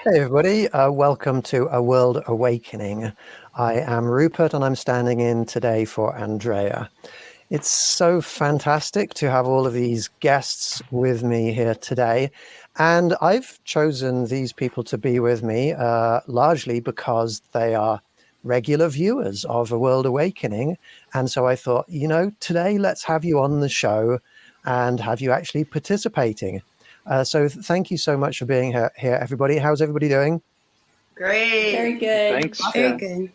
Hey everybody, welcome to A World Awakening. I am Rupert and I'm standing in today for Andrea. It's so fantastic to have all of these guests with me here today. And I've chosen these people to be with me largely because they are regular viewers of A World Awakening. And so I thought, today let's have you on the show and have you actually participating. So thank you so much for being here, everybody. How's everybody doing? Great. Very good. Thanks. Very good.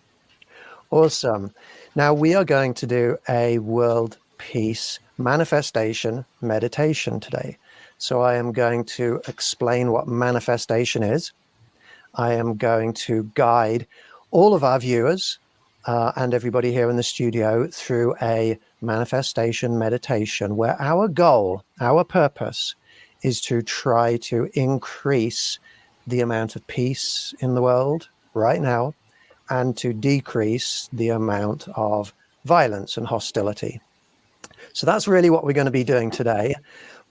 Awesome. Now we are going to do a world peace manifestation meditation today. So I am going to explain what manifestation is. I am going to guide all of our viewers and everybody here in the studio through a manifestation meditation where our goal, our purpose is to try to increase the amount of peace in the world right now and to decrease the amount of violence and hostility. So that's really what we're going to be doing today.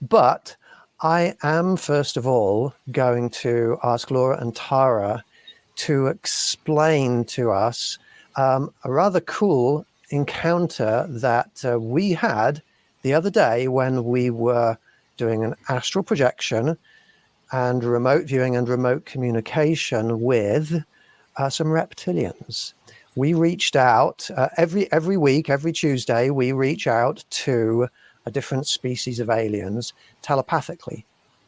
But I am, first of all, going to ask Laura and Tara to explain to us a rather cool encounter that we had the other day when we were doing an astral projection and remote viewing and remote communication with some reptilians. We reached out every week, every Tuesday, we reach out to a different species of aliens telepathically,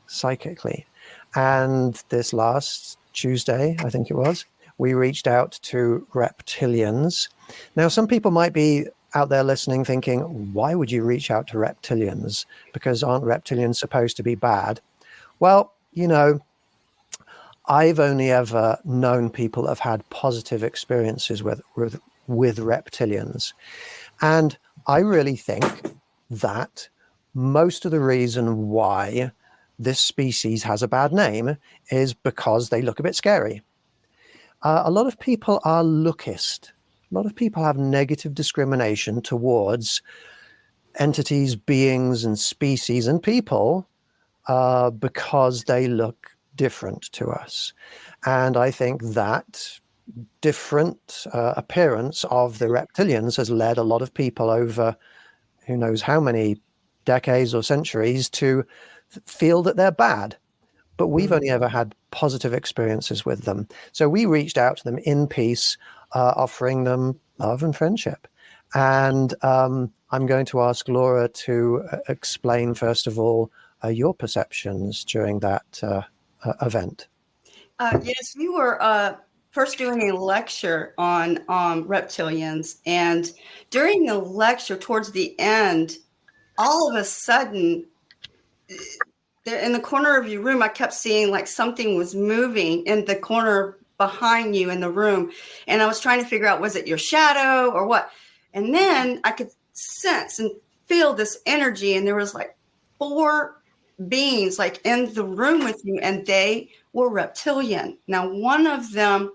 psychically. And this last Tuesday, I think it was, we reached out to reptilians. Now, some people might be out there listening thinking, why would you reach out to reptilians? Because aren't reptilians supposed to be bad? Well, I've only ever known people that have had positive experiences with reptilians. And I really think that most of the reason why this species has a bad name is because they look a bit scary. A lot of people are lookist. A lot of people have negative discrimination towards entities, beings, and species and people because they look different to us. And I think that different appearance of the reptilians has led a lot of people over who knows how many decades or centuries to feel that they're bad. But we've only ever had positive experiences with them. So we reached out to them in peace, offering them love and friendship. And I'm going to ask Laura to explain, first of all, your perceptions during that event. Yes, we were first doing a lecture on reptilians. And during the lecture, towards the end, all of a sudden, in the corner of your room, I kept seeing like something was moving in the corner behind you in the room. And I was trying to figure out, was it your shadow or what? And then I could sense and feel this energy. And there was like 4 beings like in the room with you, and they were reptilian. Now, one of them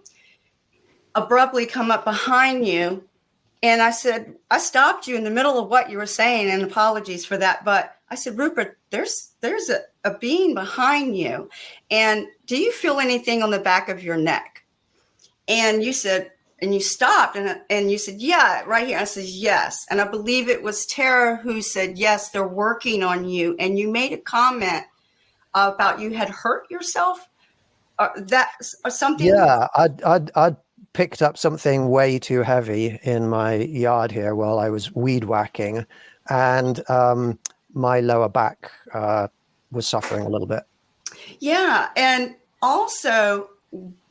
abruptly come up behind you, and I said, I stopped you in the middle of what you were saying, and apologies for that. But I said, Rupert, there's a being behind you. And do you feel anything on the back of your neck? And you said, and you stopped and you said, yeah, right here. I said, yes. And I believe it was Tara who said, yes, they're working on you. And you made a comment about you had hurt yourself or something. Yeah, I'd picked up something way too heavy in my yard here while I was weed whacking, and my lower back was suffering a little bit. Yeah. And also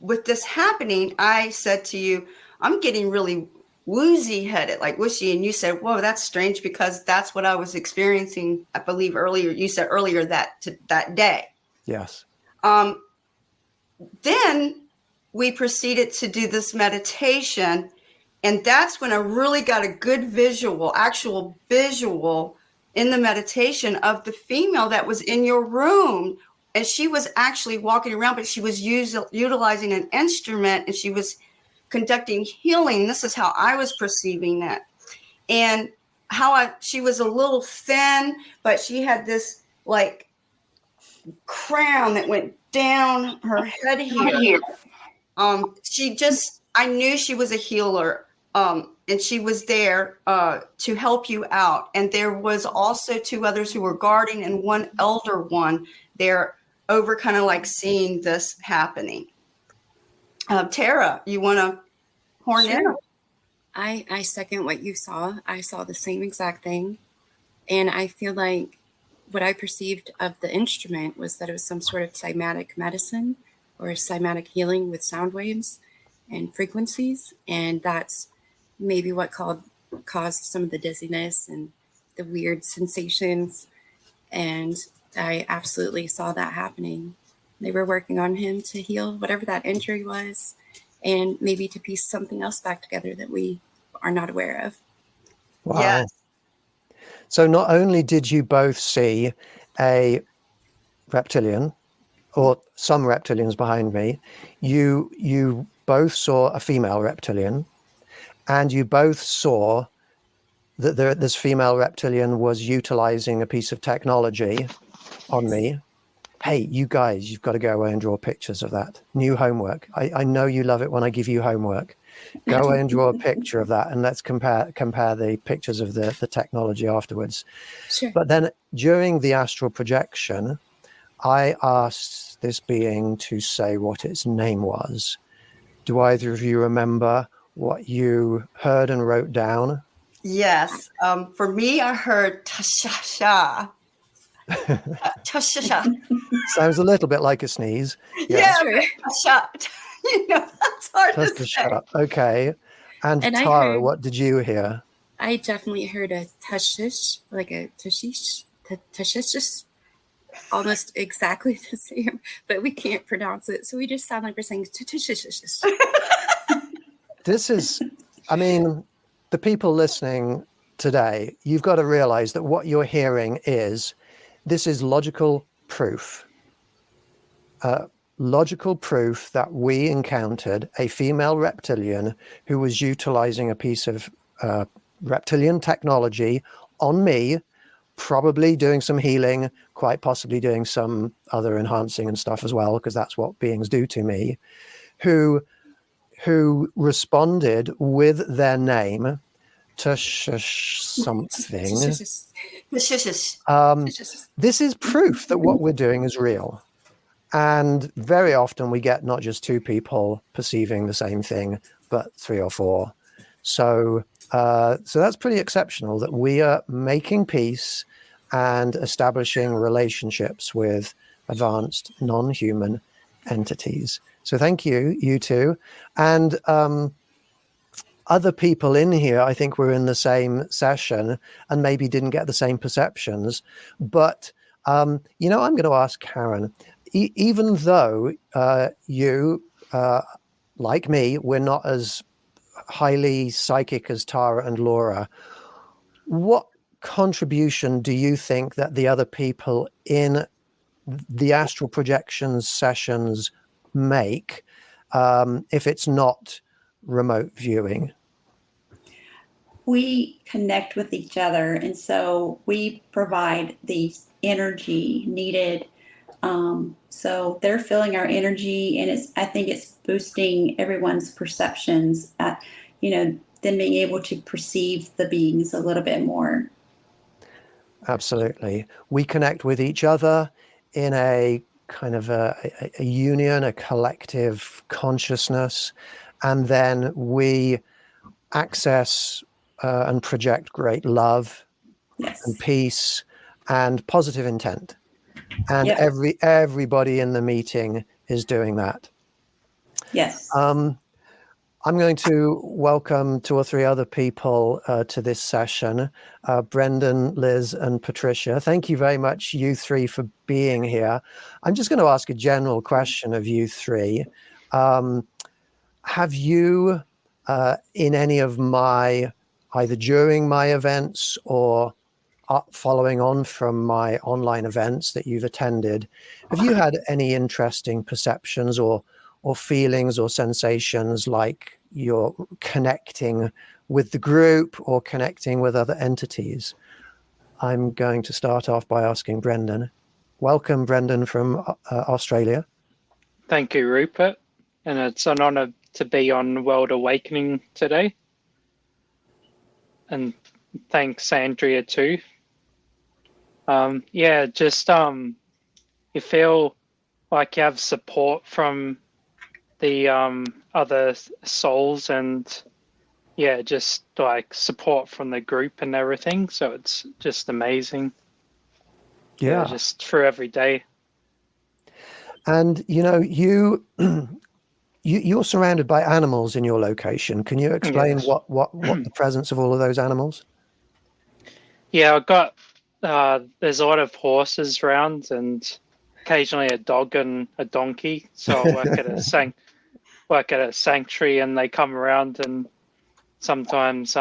with this happening, I said to you, I'm getting really woozy headed, like wishy. And you said, whoa, that's strange because that's what I was experiencing. I believe earlier, you said earlier that day. Yes. Then we proceeded to do this meditation. And that's when I really got a good actual visual in the meditation of the female that was in your room. And she was actually walking around, but she was utilizing an instrument and she was conducting healing. This is how I was perceiving it. And how she was a little thin, but she had this like crown that went down her head here. I knew she was a healer, and she was there to help you out. And there was also 2 others who were guarding, and one elder one there over, kind of like seeing this happening. Tara, you want to horn in? I second what you saw. I saw the same exact thing. And I feel like what I perceived of the instrument was that it was some sort of cymatic medicine or cymatic healing with sound waves and frequencies. And that's maybe what caused some of the dizziness and the weird sensations. And I absolutely saw that happening. They were working on him to heal whatever that injury was, and maybe to piece something else back together that we are not aware of. Wow. Yes. So not only did you both see a reptilian, or some reptilians behind me, you both saw a female reptilian, and you both saw that this female reptilian was utilizing a piece of technology on me. Hey, you guys, you've got to go away and draw pictures of that. New homework. I know you love it when I give you homework. Go away and draw a picture of that, and let's compare the pictures of the technology afterwards. Sure. But then during the astral projection, I asked this being to say what its name was. Do either of you remember what you heard and wrote down? Yes. For me, I heard Tashasha. Tashasha. Sounds a little bit like a sneeze. Yeah, Sure. Tasha. That's hard Just to to say. shut up. Okay. And I Tara, heard- what did you hear? I definitely heard a tashish, like a tashish, tashish, almost exactly the same, but we can't pronounce it. So we just sound like we're saying tashish. This is, I mean, the people listening today, you've got to realize that what you're hearing this is logical proof. Logical proof that we encountered a female reptilian who was utilizing a piece of reptilian technology on me, probably doing some healing, quite possibly doing some other enhancing and stuff as well, because that's what beings do to me, who responded with their name to something. Tashish. This is proof that what we're doing is real. And very often we get not just 2 people perceiving the same thing, but 3 or 4. So that's pretty exceptional that we are making peace and establishing relationships with advanced non-human entities. So thank you, you two. And other people in here, I think, were in the same session and maybe didn't get the same perceptions. But, I'm going to ask Karen, even though you, like me, we're not as highly psychic as Tara and Laura, what contribution do you think that the other people in the astral projections sessions make if it's not remote viewing? We connect with each other, and so we provide the energy needed. So they're feeling our energy, and I think it's boosting everyone's perceptions. Them being able to perceive the beings a little bit more. Absolutely. We connect with each other in a kind of a union, a collective consciousness, and then we access and project great love and peace and positive intent. And everybody in the meeting is doing that. Yes. I'm going to welcome 2 or 3 other people to this session. Brendan, Liz, and Patricia. Thank you very much, you 3, for being here. I'm just going to ask a general question of you 3. Have you, in any of either during my events or following on from my online events that you've attended, have you had any interesting perceptions or feelings or sensations, like you're connecting with the group or connecting with other entities? I'm going to start off by asking Brendan. welcome, Brendan from Australia. Thank you, Rupert. And it's an honor to be on World Awakening today. And thanks, Andrea, too. Yeah, just you feel like you have support from the other souls, and yeah, just like support from the group and everything. So it's just amazing. Yeah. Just through every day. And you're surrounded by animals in your location. Can you explain Yes. what the presence of all of those animals? Yeah, I've got there's a lot of horses around and occasionally a dog and a donkey. So I work at a sanctuary, and they come around and sometimes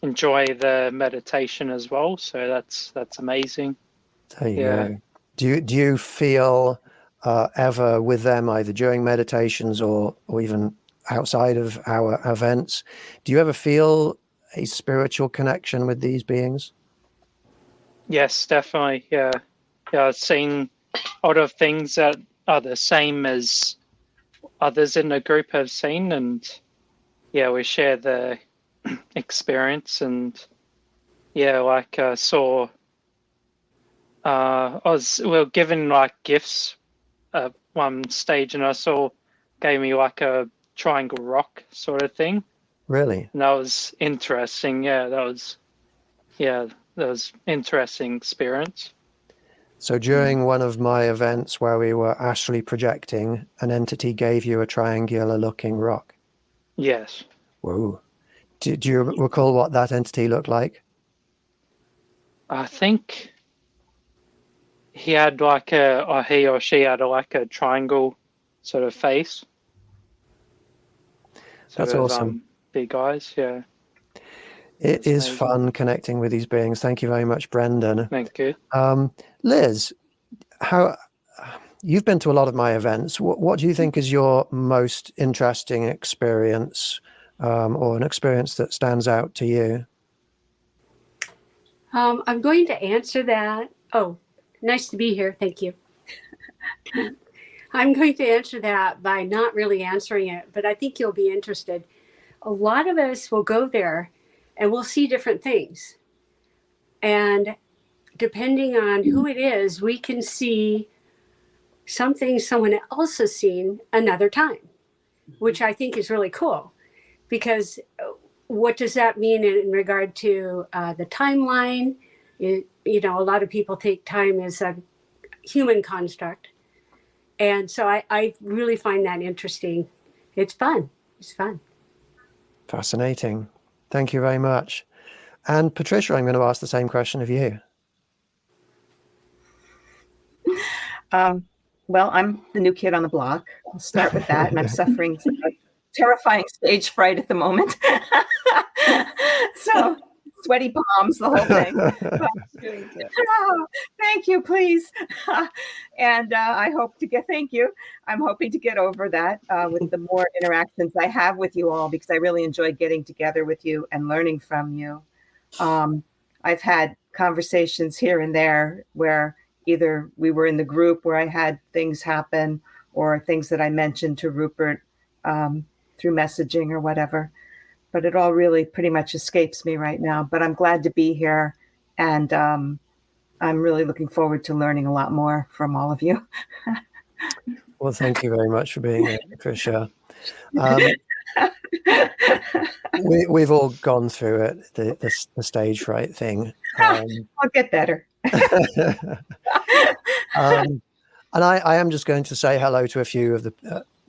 enjoy the meditation as well. So that's amazing. There you go. Do you feel ever with them, either during meditations or even outside of our events, do you ever feel a spiritual connection with these beings? Yes, definitely. Yeah. I've seen a lot of things that are the same as others in the group have seen, and yeah, we share the experience. And yeah, like saw we were given like gifts at one stage, and I saw gave me like a triangle rock sort of thing. Really? And that was interesting. Yeah, that was interesting experience. So during one of my events where we were astrally projecting, an entity gave you a triangular looking rock. Yes. Whoa. Do you recall what that entity looked like? I think he had like or he or she had like a triangle sort of face. That's awesome. Big eyes, yeah. It is fun connecting with these beings. Thank you very much, Brendan. Thank you. Liz, you've been to a lot of my events. What do you think is your most interesting experience, or an experience that stands out to you? I'm going to answer that. Oh, nice to be here. Thank you. I'm going to answer that by not really answering it, but I think you'll be interested. A lot of us will go there and we'll see different things. And depending on who it is, we can see something someone else has seen another time, which I think is really cool. Because what does that mean in regard to the timeline? A lot of people take time as a human construct. And so I really find that interesting. It's fun. It's fun. Fascinating. Thank you very much. And Patricia, I'm going to ask the same question of you. Well, I'm the new kid on the block. I'll start with that. And I'm suffering terrifying stage fright at the moment. So sweaty palms, the whole thing. Thank you, please. And I hope to thank you. I'm hoping to get over that with the more interactions I have with you all, because I really enjoy getting together with you and learning from you. I've had conversations here and there where either we were in the group where I had things happen, or things that I mentioned to Rupert through messaging or whatever. But it all really pretty much escapes me right now. But I'm glad to be here. And I'm really looking forward to learning a lot more from all of you. Well, thank you very much for being here, Patricia. We've all gone through it, the stage fright thing. I'll get better. And I am just going to say hello to a few of the,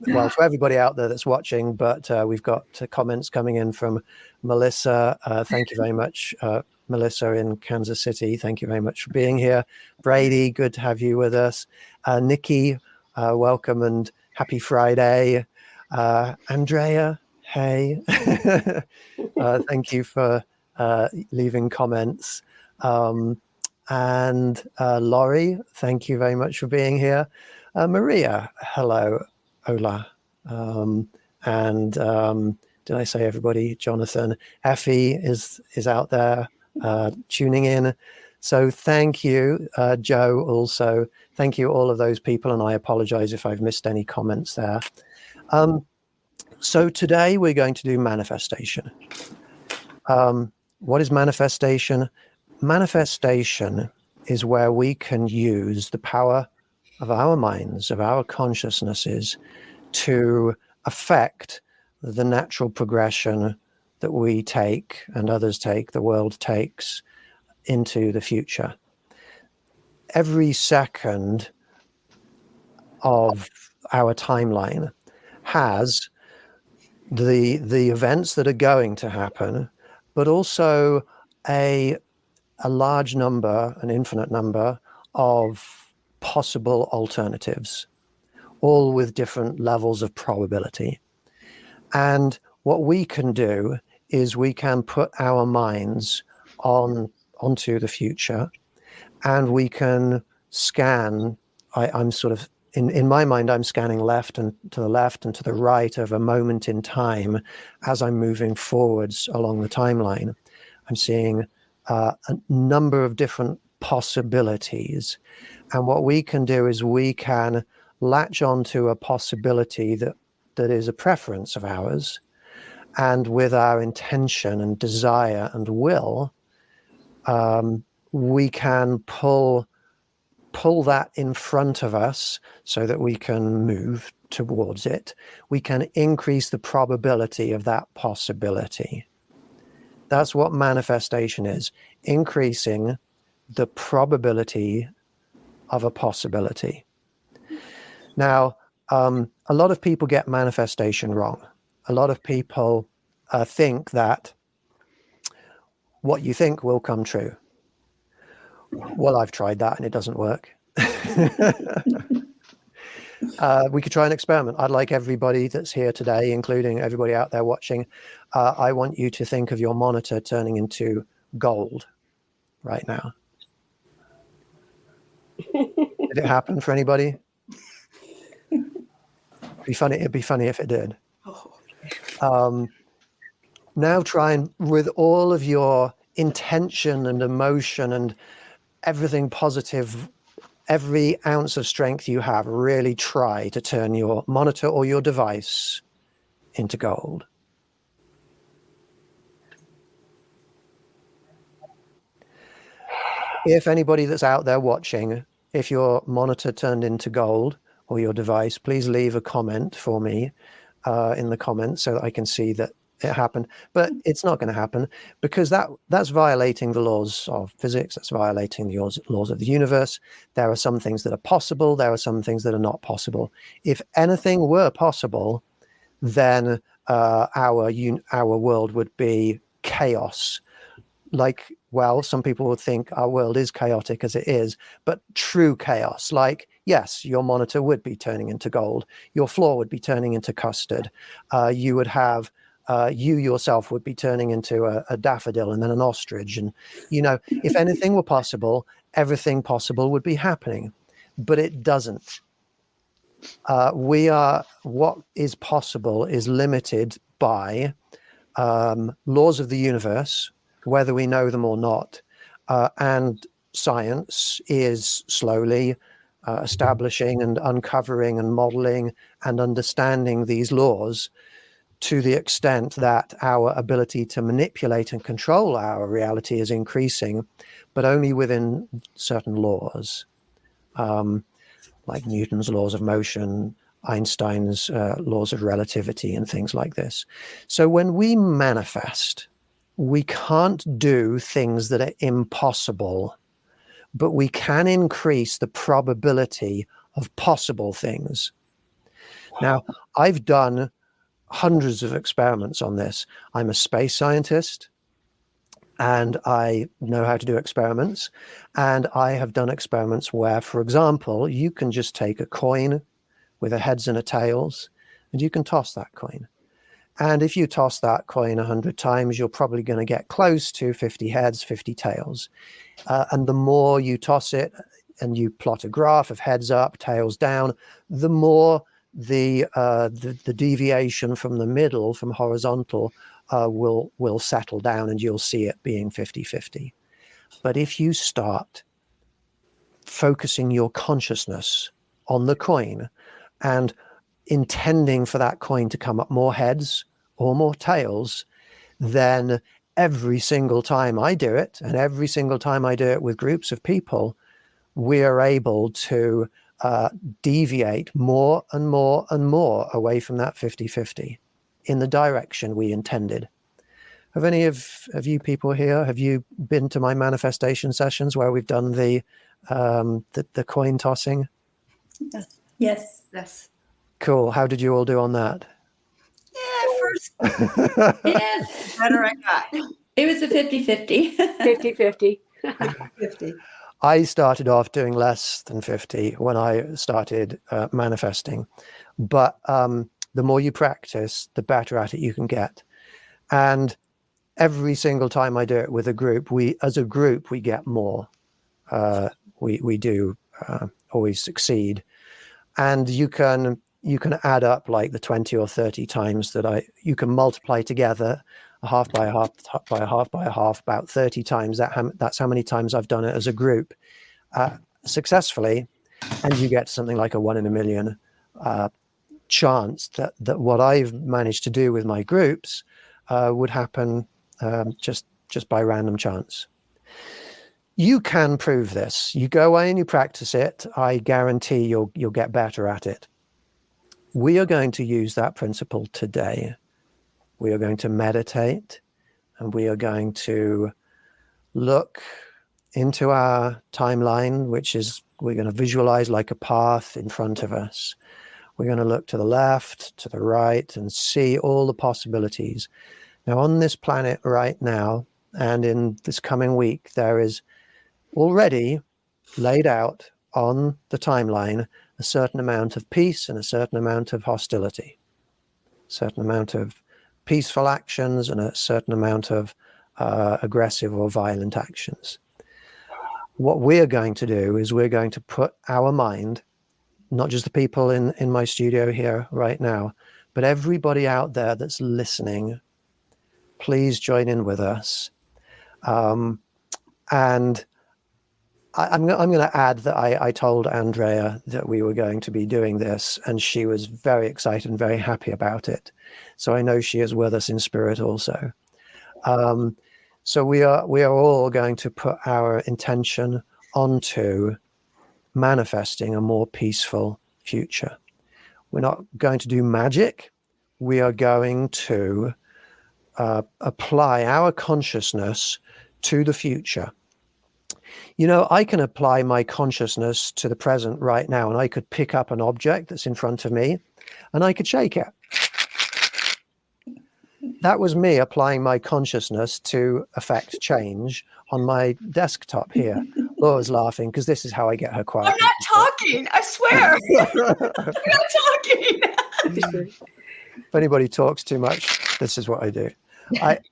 to everybody out there that's watching, but we've got comments coming in from Melissa. Thank you very much, Melissa in Kansas City. Thank you very much for being here. Brady, good to have you with us. Nikki, welcome and happy Friday. Andrea, hey. Thank you for leaving comments. And Laurie, thank you very much for being here. Maria, hello, hola. And did I say everybody? Jonathan, Effie is out there tuning in. So thank you, Joe, also. Thank you, all of those people, and I apologize if I've missed any comments there. So today we're going to do manifestation. What is manifestation? Manifestation is where we can use the power of our minds, of our consciousnesses, to affect the natural progression that we take and others take, the world takes, into the future. Every second of our timeline has the events that are going to happen, but also a large number, an infinite number of possible alternatives, all with different levels of probability. And what we can do is we can put our minds onto the future, and we can scan. I'm sort of, in my mind, I'm scanning left and to the left and to the right of a moment in time as I'm moving forwards along the timeline. I'm seeing a number of different possibilities. And what we can do is we can latch onto a possibility that is a preference of ours. And with our intention and desire and will, we can pull that in front of us so that we can move towards it. We can increase the probability of that possibility. That's what manifestation is, increasing the probability of a possibility. Now, a lot of people get manifestation wrong. A lot of people think that what you think will come true. Well, I've tried that and it doesn't work. We could try an experiment. I'd like everybody that's here today, including everybody out there watching, I want you to think of your monitor turning into gold right now. Did it happen for anybody? It'd be funny if it did. Now try and, with all of your intention and emotion and everything positive, every ounce of strength you have, really try to turn your monitor or your device into gold. If anybody that's out there watching, if your monitor turned into gold or your device, please leave a comment for me in the comments so that I can see that it happened. But it's not going to happen because that's violating the laws of physics. That's violating the laws of the universe. There are some things that are possible. There are some things that are not possible. If anything were possible, then our world would be chaos. Like, well, some people would think our world is chaotic as it is, but true chaos. Like, yes, your monitor would be turning into gold. Your floor would be turning into custard. You would have, you yourself would be turning into a daffodil and then an ostrich. And, if anything were possible, everything possible would be happening, but it doesn't. What is possible is limited by laws of the universe, whether we know them or not, and science is slowly establishing and uncovering and modeling and understanding these laws to the extent that our ability to manipulate and control our reality is increasing, but only within certain laws, like Newton's laws of motion, Einstein's laws of relativity, and things like this. So when we manifest, we can't do things that are impossible, but we can increase the probability of possible things. Now, I've done hundreds of experiments on this. I'm a space scientist and I know how to do experiments. And I have done experiments where, for example, you can just take a coin with a heads and a tails and you can toss that coin. And if you toss that coin 100 times, you're probably going to get close to 50 heads, 50 tails. And the more you toss it and you plot a graph of heads up, tails down, the more the deviation from the middle, from horizontal, will settle down and you'll see it being 50-50. But if you start focusing your consciousness on the coin and intending for that coin to come up more heads or more tails, then every single time I do it, and every single time I do it with groups of people, we are able to deviate more and more and more away from that 50-50 in the direction we intended. Have any of you people here, have you been to my manifestation sessions where we've done the coin tossing? Yes. Yes. Cool. How did you all do on that? Yeah, first Yes. better I got. It was a 50-50. 50-50. 50. I started off doing less than 50 when I started manifesting. But the more you practice, the better at it you can get. And every single time I do it with a group, as a group, we get more. We do always succeed. And you can add up like the 20 or 30 times that you can multiply together a half by a half by a half by a half, about 30 times. That's how many times I've done it as a group successfully. And you get something like a 1 in a million chance that what I've managed to do with my groups would happen just by random chance. You can prove this. You go away and you practice it. I guarantee you'll get better at it. We are going to use that principle today. We are going to meditate, and we are going to look into our timeline, which is we're going to visualize like a path in front of us. We're going to look to the left, to the right, and see all the possibilities. Now, on this planet right now, and in this coming week, there is already laid out on the timeline a certain amount of peace and a certain amount of hostility, a certain amount of peaceful actions and a certain amount of aggressive or violent actions. What we're going to do is we're going to put our mind, not just the people in my studio here right now, but everybody out there that's listening, please join in with us. And I'm going to add that I told Andrea that we were going to be doing this, and she was very excited and very happy about it. So I know she is with us in spirit also. So we are all going to put our intention onto manifesting a more peaceful future. We're not going to do magic. We are going to apply our consciousness to the future. You know, I can apply my consciousness to the present right now, and I could pick up an object that's in front of me and I could shake it. That was me applying my consciousness to affect change on my desktop here. Laura's laughing because this is how I get her quiet. I'm not talking. I swear. I'm not talking. If anybody talks too much, this is what I do.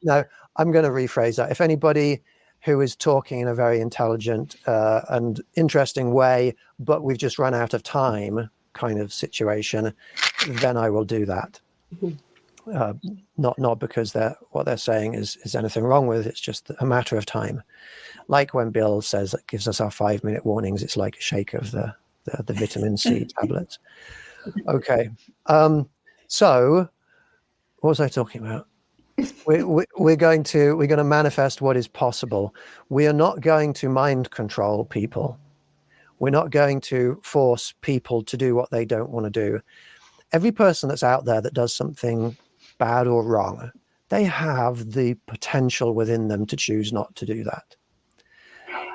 No, I'm going to rephrase that. If anybody who is talking in a very intelligent and interesting way, but we've just run out of time kind of situation, then I will do that. Not because what they're saying is anything wrong with it. It's just a matter of time. Like when Bill says that gives us our 5-minute warnings, it's like a shake of the vitamin C tablets. Okay. So what was I talking about? We're going to manifest what is possible. We are not going to mind control people. We're not going to force people to do what they don't want to do. Every person that's out there that does something bad or wrong, they have the potential within them to choose not to do that.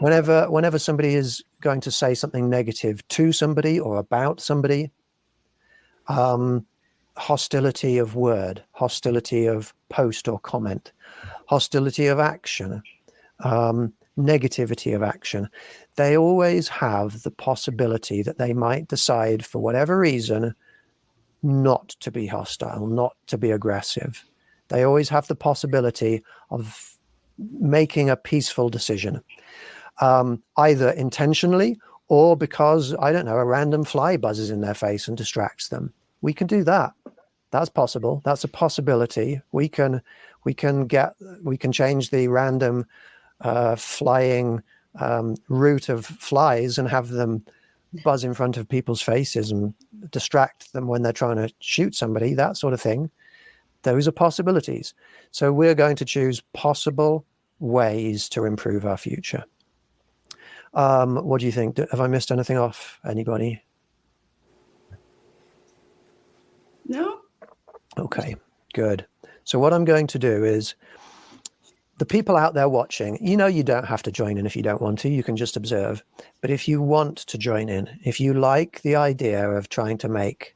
Whenever somebody is going to say something negative to somebody or about somebody, hostility of word, hostility of post or comment, hostility of action, negativity of action, they always have the possibility that they might decide for whatever reason not to be hostile, not to be aggressive. They always have the possibility of making a peaceful decision, either intentionally or because, I don't know, a random fly buzzes in their face and distracts them. We can do that. That's possible. That's a possibility. We can change the random flying route of flies and have them buzz in front of people's faces and distract them when they're trying to shoot somebody, that sort of thing. Those are possibilities. So we're going to choose possible ways to improve our future. What do you think? Have I missed anything off? Anybody? No. Okay, good. So what I'm going to do is, the people out there watching, you don't have to join in if you don't want to. You can just observe. But if you want to join in, if you like the idea of trying to make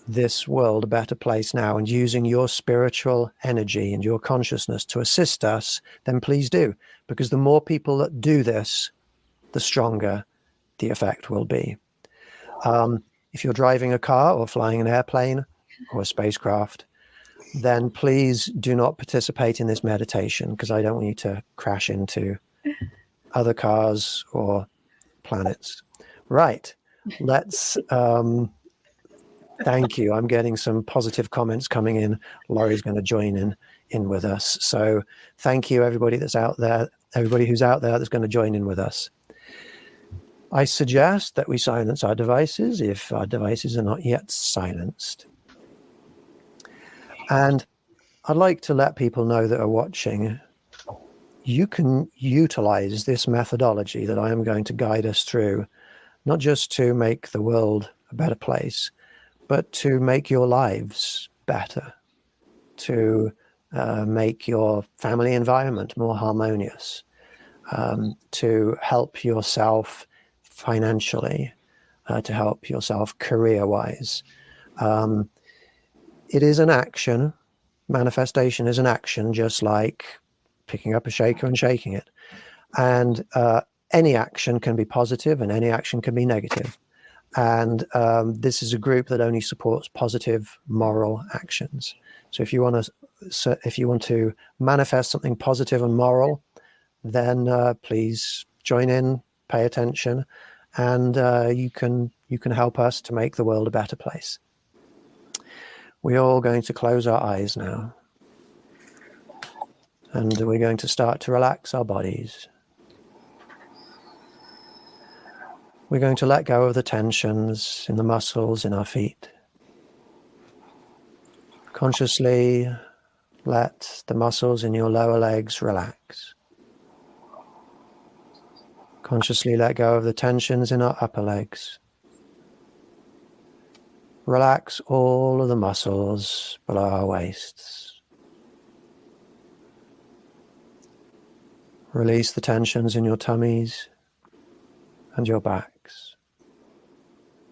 this world a better place now and using your spiritual energy and your consciousness to assist us, then please do. Because the more people that do this, the stronger the effect will be. If you're driving a car or flying an airplane or a spacecraft, then please do not participate in this meditation, because I don't want you to crash into other cars or planets. Right. Let's, thank you. I'm getting some positive comments coming in. Laurie's going to join in with us. So thank you, everybody that's out there, everybody who's out there that's going to join in with us. I suggest that we silence our devices if our devices are not yet silenced. And I'd like to let people know that are watching, you can utilize this methodology that I am going to guide us through, not just to make the world a better place, but to make your lives better, to make your family environment more harmonious, to help yourself financially, to help yourself career-wise. It is an action. Manifestation is an action, just like picking up a shaker and shaking it. And any action can be positive and any action can be negative. And this is a group that only supports positive moral actions. So if you want to manifest something positive and moral, then please join in, pay attention, and you can help us to make the world a better place. We're all going to close our eyes now. And we're going to start to relax our bodies. We're going to let go of the tensions in the muscles in our feet. Consciously let the muscles in your lower legs relax. Consciously let go of the tensions in our upper legs. Relax all of the muscles below our waists. Release the tensions in your tummies and your backs.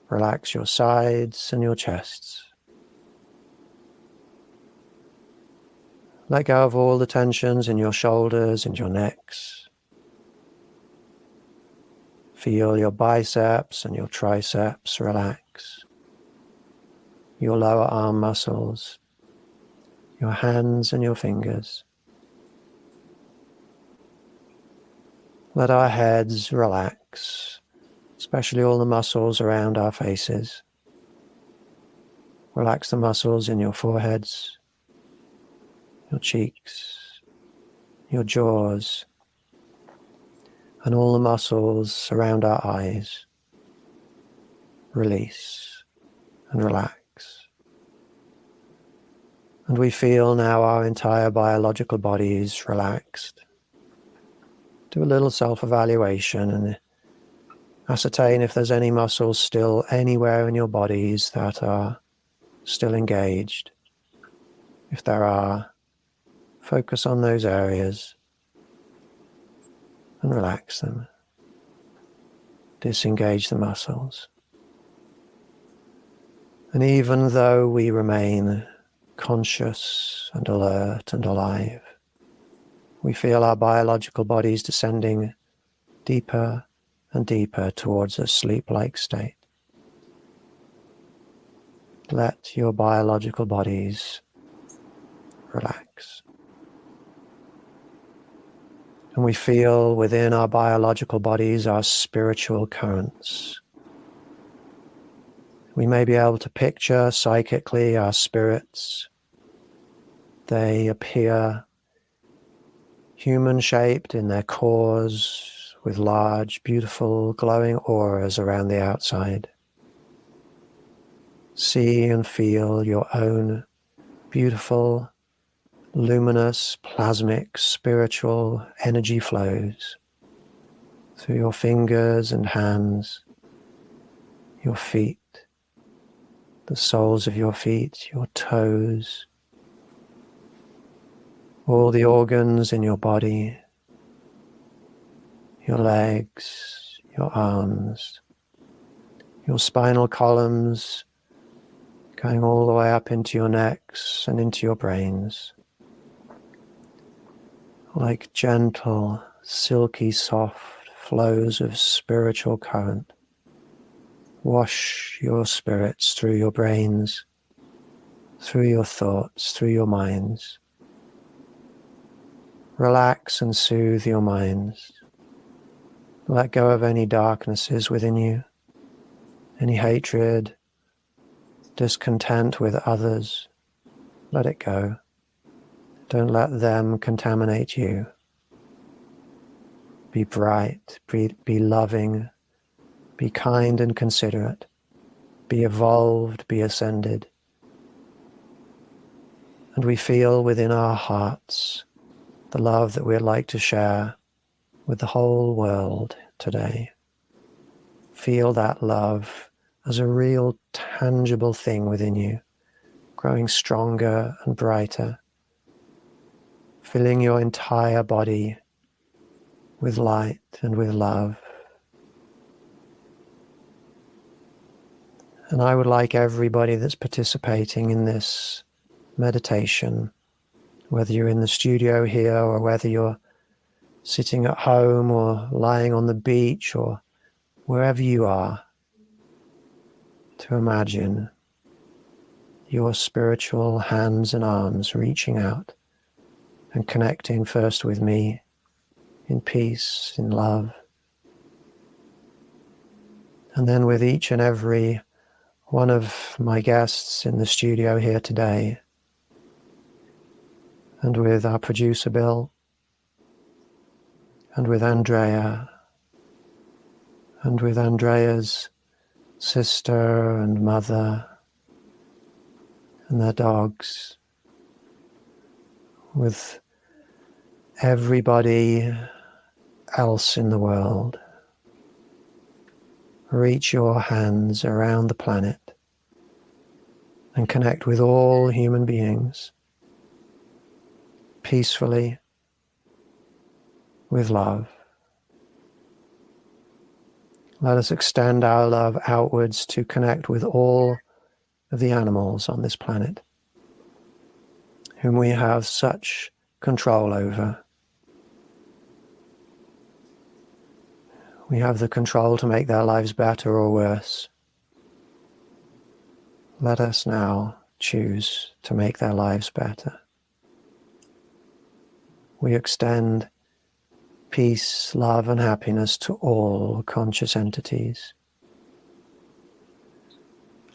Relax your sides and your chests. Let go of all the tensions in your shoulders and your necks. Feel your biceps and your triceps relax. Your lower arm muscles, your hands and your fingers. Let our heads relax, especially all the muscles around our faces. Relax the muscles in your foreheads, your cheeks, your jaws, and all the muscles around our eyes. Release and relax. And we feel now our entire biological bodies relaxed. Do a little self-evaluation and ascertain if there's any muscles still anywhere in your bodies that are still engaged. If there are, focus on those areas and relax them. Disengage the muscles. And even though we remain conscious and alert and alive, we feel our biological bodies descending deeper and deeper towards a sleep-like state. Let your biological bodies relax. And we feel within our biological bodies our spiritual currents. We may be able to picture psychically our spirits. They appear human-shaped in their cores, with large, beautiful, glowing auras around the outside. See and feel your own beautiful, luminous, plasmic, spiritual energy flows through your fingers and hands, your feet, the soles of your feet, your toes, all the organs in your body, your legs, your arms, your spinal columns, going all the way up into your necks and into your brains. Like gentle, silky, soft flows of spiritual current. Wash your spirits through your brains, through your thoughts, through your minds. Relax and soothe your minds. Let go of any darknesses within you, any hatred, discontent with others. Let it go. Don't let them contaminate you. Be bright, be loving, be kind and considerate, be evolved, be ascended. And we feel within our hearts the love that we'd like to share with the whole world today. Feel that love as a real tangible thing within you, growing stronger and brighter, filling your entire body with light and with love. And I would like everybody that's participating in this meditation, whether you're in the studio here or whether you're sitting at home or lying on the beach or wherever you are, to imagine your spiritual hands and arms reaching out and connecting first with me in peace, in love, and then with each and every one of my guests in the studio here today, and with our producer Bill, and with Andrea, and with Andrea's sister and mother and their dogs, with everybody else in the world. Reach your hands around the planet and connect with all human beings peacefully, with love. Let us extend our love outwards to connect with all of the animals on this planet, whom we have such control over. We have the control to make their lives better or worse. Let us now choose to make their lives better. We extend peace, love, and happiness to all conscious entities.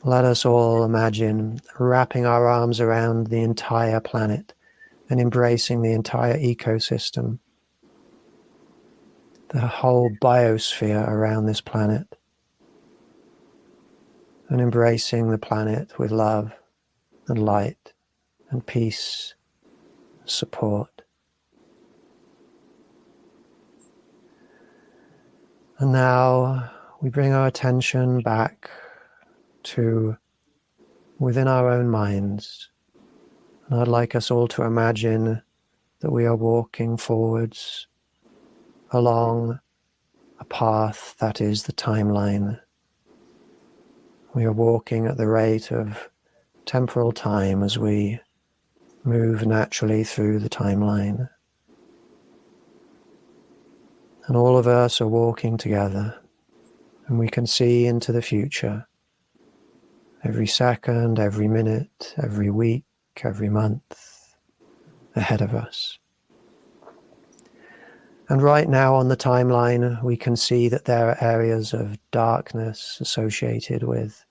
Let us all imagine wrapping our arms around the entire planet and embracing the entire ecosystem, the whole biosphere around this planet, and embracing the planet with love and light and peace, support. And now we bring our attention back to within our own minds. And I'd like us all to imagine that we are walking forwards along a path that is the timeline. We are walking at the rate of temporal time as we move naturally through the timeline. And all of us are walking together, and we can see into the future. Every second, every minute, every week, every month ahead of us. And right now on the timeline, we can see that there are areas of darkness associated with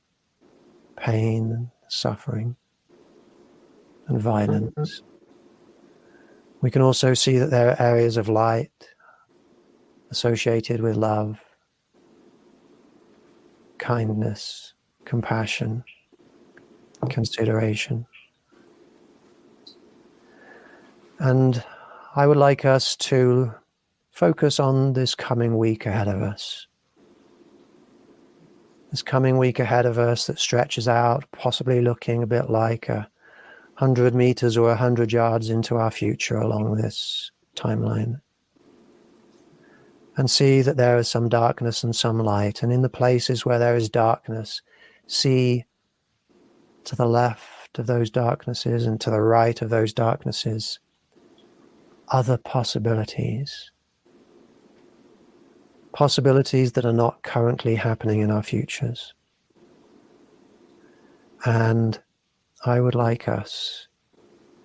pain, suffering, and violence. We can also see that there are areas of light associated with love, kindness, compassion, consideration. And I would like us to focus on this coming week ahead of us. This coming week ahead of us that stretches out, possibly looking a bit like 100 meters or 100 yards into our future along this timeline. And see that there is some darkness and some light. And in the places where there is darkness, see to the left of those darknesses and to the right of those darknesses other possibilities. Possibilities that are not currently happening in our futures. And I would like us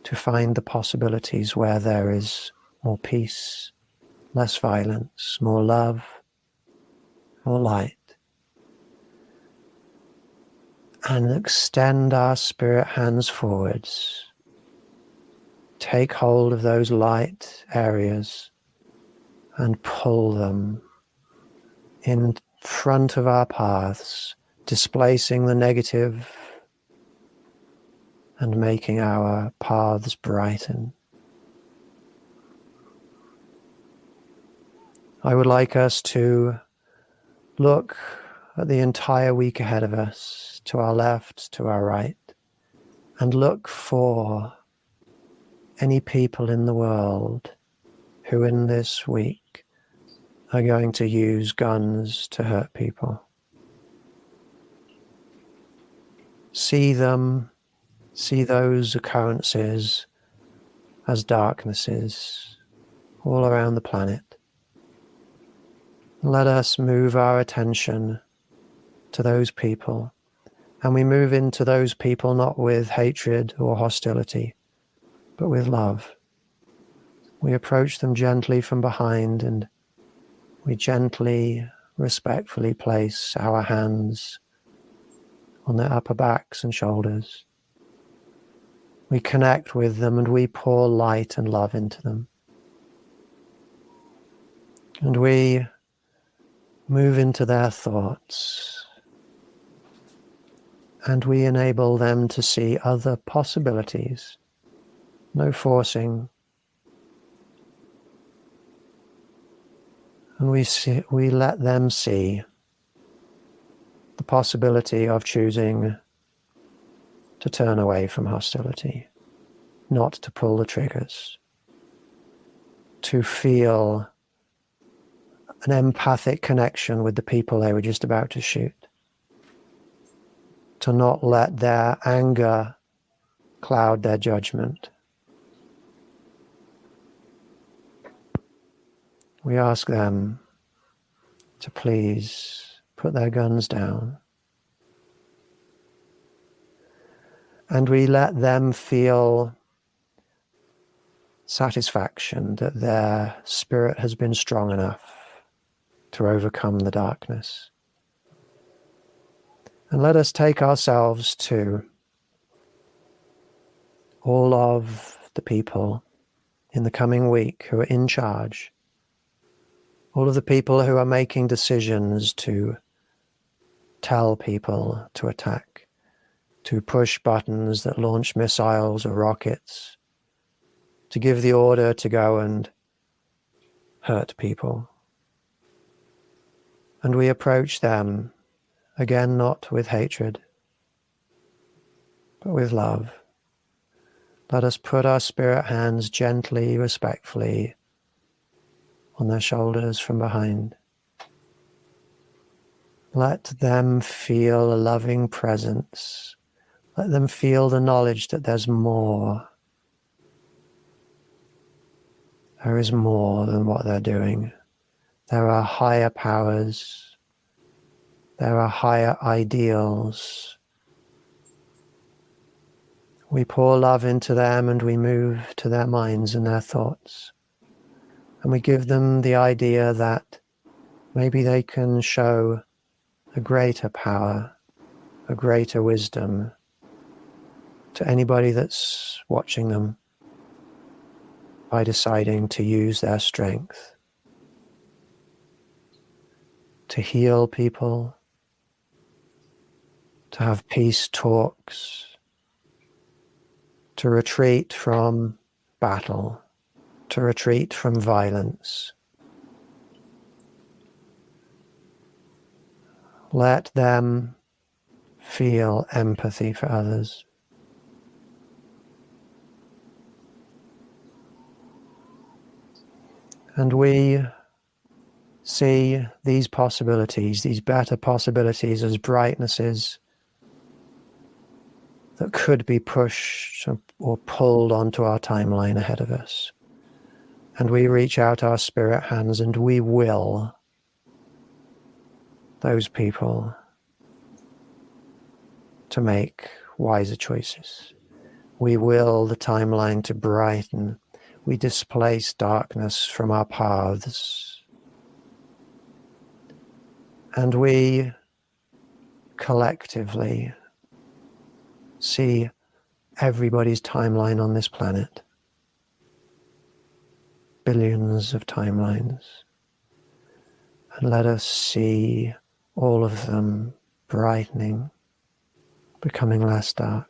to find the possibilities where there is more peace, less violence, more love, more light. And extend our spirit hands forwards. Take hold of those light areas and pull them in front of our paths, displacing the negative and making our paths brighten. I would like us to look at the entire week ahead of us, to our left, to our right, and look for any people in the world who in this week are going to use guns to hurt people. See them, see those occurrences as darknesses all around the planet. Let us move our attention to those people, and we move into those people not with hatred or hostility, but with love. We approach them gently from behind, and we gently, respectfully place our hands on their upper backs and shoulders. We connect with them and we pour light and love into them. And we move into their thoughts, and we enable them to see other possibilities. No forcing. And we let them see the possibility of choosing to turn away from hostility, not to pull the triggers, to feel an empathic connection with the people they were just about to shoot, to not let their anger cloud their judgment. We ask them to please put their guns down, and we let them feel satisfaction that their spirit has been strong enough to overcome the darkness. And let us take ourselves to all of the people in the coming week who are in charge, all of the people who are making decisions to tell people to attack, to push buttons that launch missiles or rockets, to give the order to go and hurt people. And we approach them, again, not with hatred, but with love. Let us put our spirit hands gently, respectfully on their shoulders from behind. Let them feel a loving presence. Let them feel the knowledge that there's more. There is more than what they're doing. There are higher powers. There are higher ideals. We pour love into them and we move to their minds and their thoughts. And we give them the idea that maybe they can show a greater power, a greater wisdom to anybody that's watching them. by deciding to use their strength to heal people, to have peace talks, to retreat from battle, to retreat from violence. Let them feel empathy for others. And we see these possibilities, these better possibilities, as brightnesses that could be pushed or pulled onto our timeline ahead of us. And we reach out our spirit hands and we will those people to make wiser choices. We will the timeline to brighten. We displace darkness from our paths. And we collectively see everybody's timeline on this planet. Billions of timelines. And let us see all of them brightening, becoming less dark.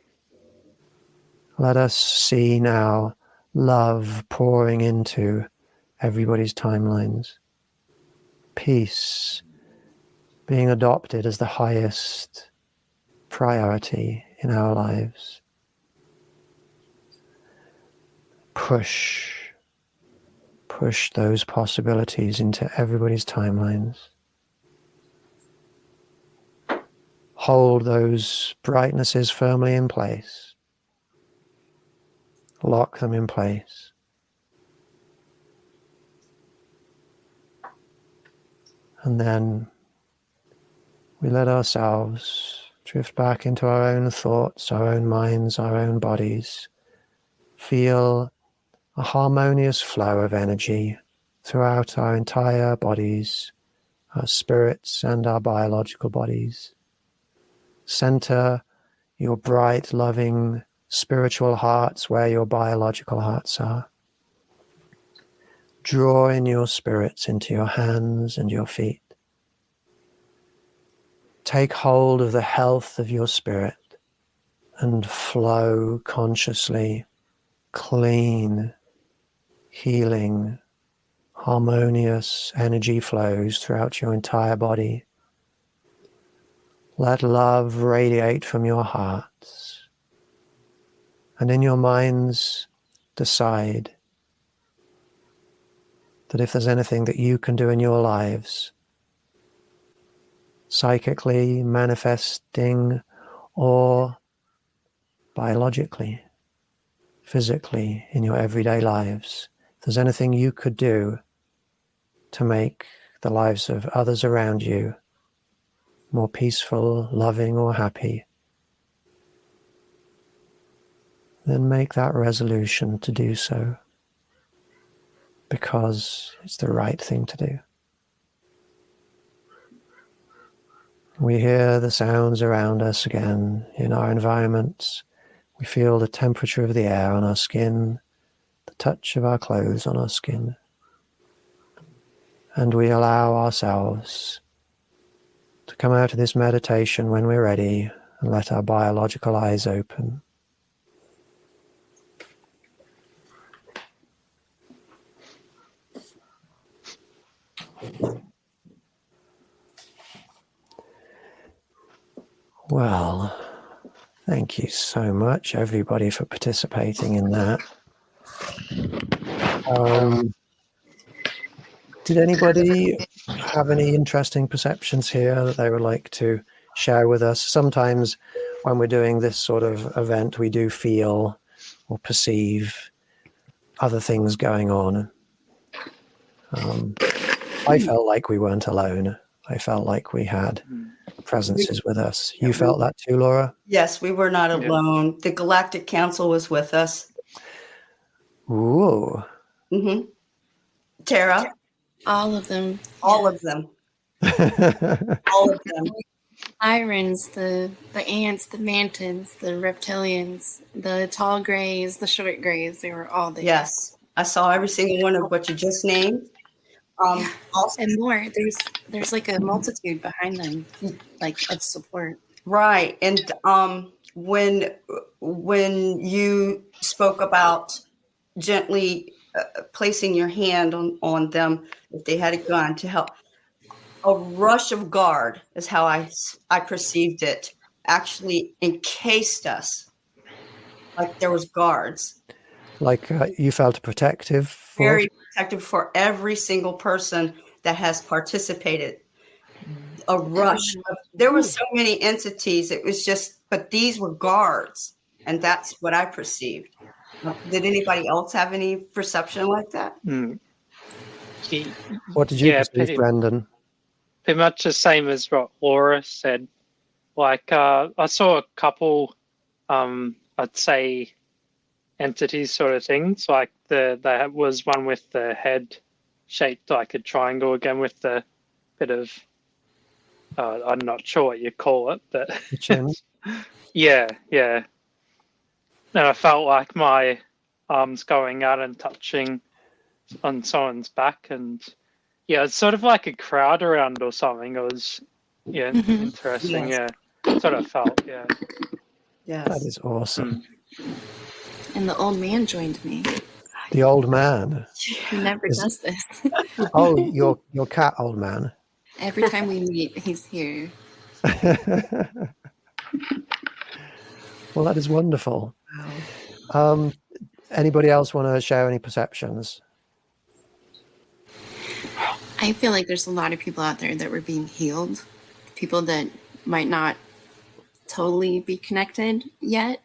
Let us see now love pouring into everybody's timelines. Peace being adopted as the highest priority in our lives. Push those possibilities into everybody's timelines. Hold those brightnesses firmly in place. Lock them in place. And then we let ourselves drift back into our own thoughts, our own minds, our own bodies. Feel a harmonious flow of energy throughout our entire bodies, our spirits and our biological bodies. Center your bright, loving, spiritual hearts where your biological hearts are. Draw in your spirits into your hands and your feet. Take hold of the health of your spirit and flow consciously, clean, healing, harmonious energy flows throughout your entire body. Let love radiate from your hearts. And in your minds, decide that if there's anything that you can do in your lives, psychically, manifesting, or biologically, physically, in your everyday lives, if there's anything you could do to make the lives of others around you more peaceful, loving, or happy, then make that resolution to do so, because it's the right thing to do. We hear the sounds around us again in our environments. We feel the temperature of the air on our skin, the touch of our clothes on our skin. And we allow ourselves to come out of this meditation when we're ready and let our biological eyes open. Well, thank you so much, everybody, for participating in that. Did anybody have any interesting perceptions here that they would like to share with us? Sometimes when we're doing this sort of event, we do feel or perceive other things going on. I felt like we weren't alone. I felt like we had presences with us. You felt that too, Laura? Yes, we were not alone. The Galactic Council was with us. Ooh. Mm-hmm. Tara? All of them. All of them. All of them. Sirens, the ants, the mantids, the reptilians, the tall grays, the short grays, they were all there. Yes. I saw every single one of what you just named. Also, And more. There's like a multitude behind them, like of support. right. And when you spoke about gently placing your hand on them if they had a gun to help, a rush of guard is how I perceived it, actually encased us like there was guards. Like you felt protective for? Very protective for every single person that has participated. A rush. There were so many entities. It was just, but these were guards, and that's what I perceived. Did anybody else have any perception like that? What did you perceive, Brendan? Pretty much the same as what Laura said. Like I saw a couple, I'd say, entities sort of things. Like there was one with the head shaped like a triangle again with the bit of I'm not sure what you call it, but yeah. And I felt like my arms going out and touching on someone's back, and yeah, it's sort of like a crowd around or something. It was interesting. Yes. Yeah, sort of felt. Yeah. Yes. That is awesome. And the old man joined me. The old man. He never does this. Oh, your cat, old man. Every time we meet, he's here. Well, that is wonderful. Anybody else want to share any perceptions? I feel like there's a lot of people out there that were being healed, people that might not totally be connected yet,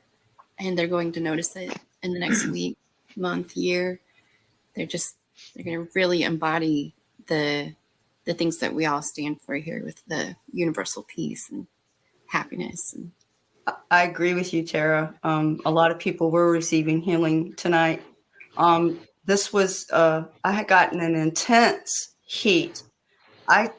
and they're going to notice it in the next week, month, year. They're going to really embody the things that we all stand for here with the universal peace and happiness. And I agree with you, Tara. A lot of people were receiving healing tonight. This was, I had gotten an intense heat. I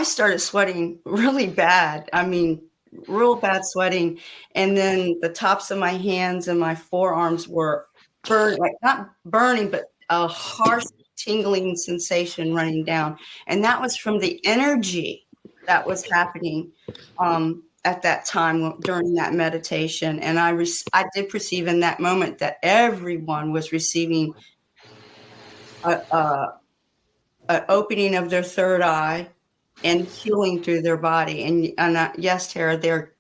started sweating really bad. I mean, real bad sweating. And then the tops of my hands and my forearms were burning, like not burning, but a harsh tingling sensation running down. And that was from the energy that was happening at that time during that meditation. And I did perceive in that moment that everyone was receiving an opening of their third eye and healing through their body. And yes, Tara, they're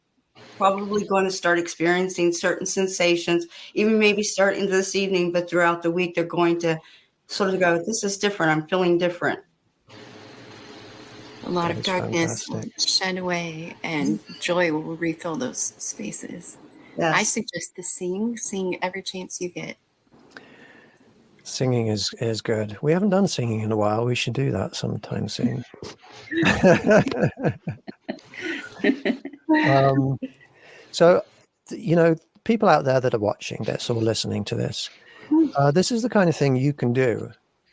probably going to start experiencing certain sensations, even maybe starting this evening, but throughout the week, they're going to sort of go, this is different. I'm feeling different. a lot of darkness will shed away and joy will refill those spaces. Yes. I suggest to sing every chance you get. Singing is good. We haven't done singing in a while. We should do that sometime soon. So, people out there that are watching this or listening to this, this is the kind of thing you can do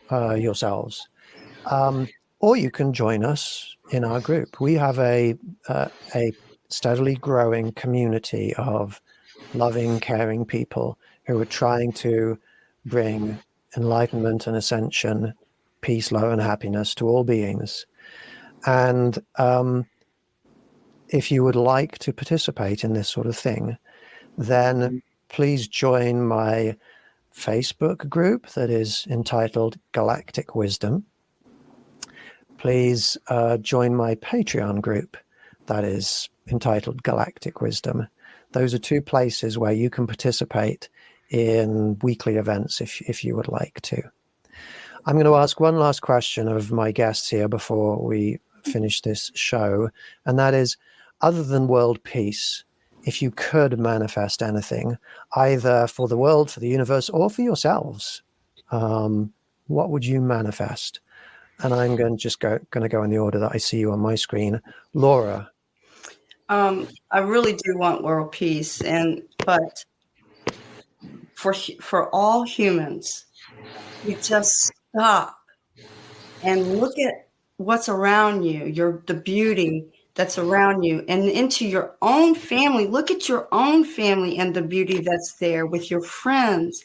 yourselves. Or you can join us in our group. We have a steadily growing community of loving, caring people who are trying to bring enlightenment and ascension, peace, love, and happiness to all beings. And if you would like to participate in this sort of thing, then please join my Facebook group that is entitled Galactic Wisdom. Please join my Patreon group that is entitled Galactic Wisdom. Those are two places where you can participate in weekly events if you would like to. I'm going to ask one last question of my guests here before we finish this show, and that is, other than world peace, if you could manifest anything, either for the world, for the universe, or for yourselves, what would you manifest? And I'm going to go in the order that I see you on my screen. Laura. I really do want world peace, but for all humans, you just stop and look at what's around you, the beauty, that's around you and into your own family. Look at your own family and the beauty that's there with your friends.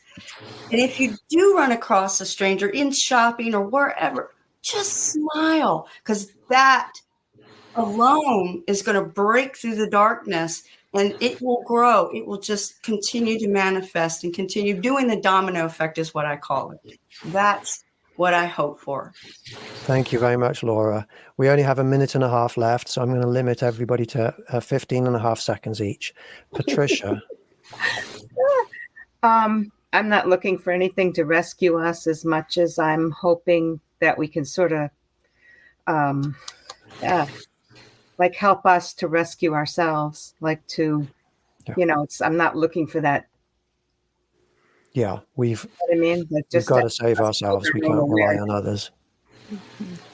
And if you do run across a stranger in shopping or wherever, just smile, because that alone is going to break through the darkness, and it will grow. It will just continue to manifest and continue doing the domino effect is what I call it. That's what I hope for. Thank you very much, Laura. We only have a minute and a half left, so I'm going to limit everybody to 15 and a half seconds each. Patricia. I'm not looking for anything to rescue us as much as I'm hoping that we can sort of like help us to rescue ourselves, like to, I'm not looking for that. Yeah, we've Just got to save ourselves. We can't rely on others.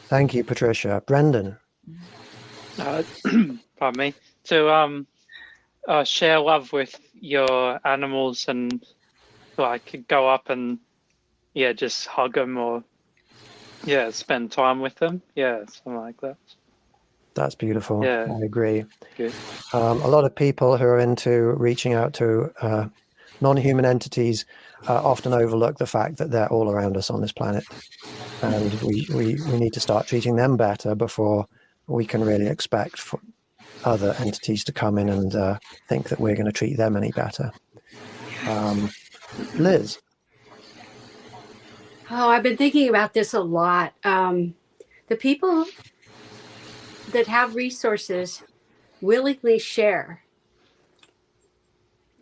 Thank you, Patricia. Brendan. Pardon me. To share love with your animals and like go up and just hug them or spend time with them. Yeah, something like that. That's beautiful. Yeah. I agree. Good. A lot of people who are into reaching out to non-human entities often overlook the fact that they're all around us on this planet. And we need to start treating them better before we can really expect for other entities to come in and think that we're going to treat them any better. Liz. Oh, I've been thinking about this a lot. The people that have resources willingly share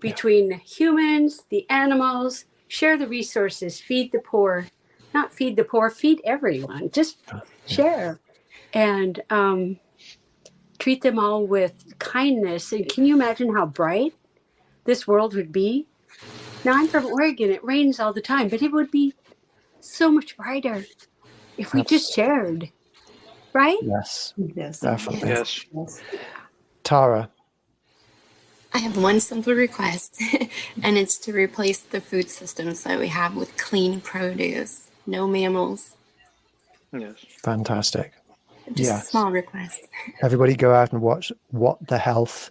between humans, the animals, share the resources, feed the poor, not feed the poor, feed everyone, just share and treat them all with kindness. And can you imagine how bright this world would be? Now, I'm from Oregon. It rains all the time, but it would be so much brighter if we just shared, right? Yes, Yes. definitely. Yes. Tara. I have one simple request, and it's to replace the food systems that we have with clean produce, no mammals. Yes. Fantastic. Just a small request. Everybody go out and watch What the Health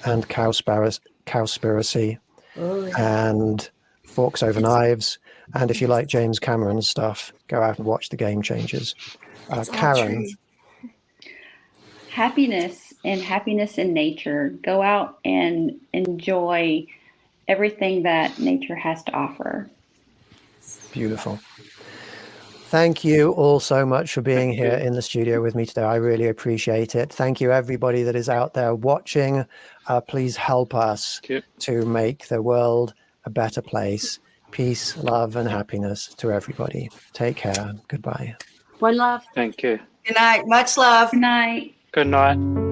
and Cowspiracy and Forks Over Knives. And if you like James Cameron's stuff, go out and watch The Game Changers. Karen. Happiness in nature. Go out and enjoy everything that nature has to offer. Beautiful. Thank you all so much for being here in the studio with me today. I really appreciate it. Thank you, everybody that is out there watching. Please help us to make the world a better place. Peace, love, and happiness to everybody. Take care. Goodbye. One love. Thank you. Good night. Much love. Good night. Good night.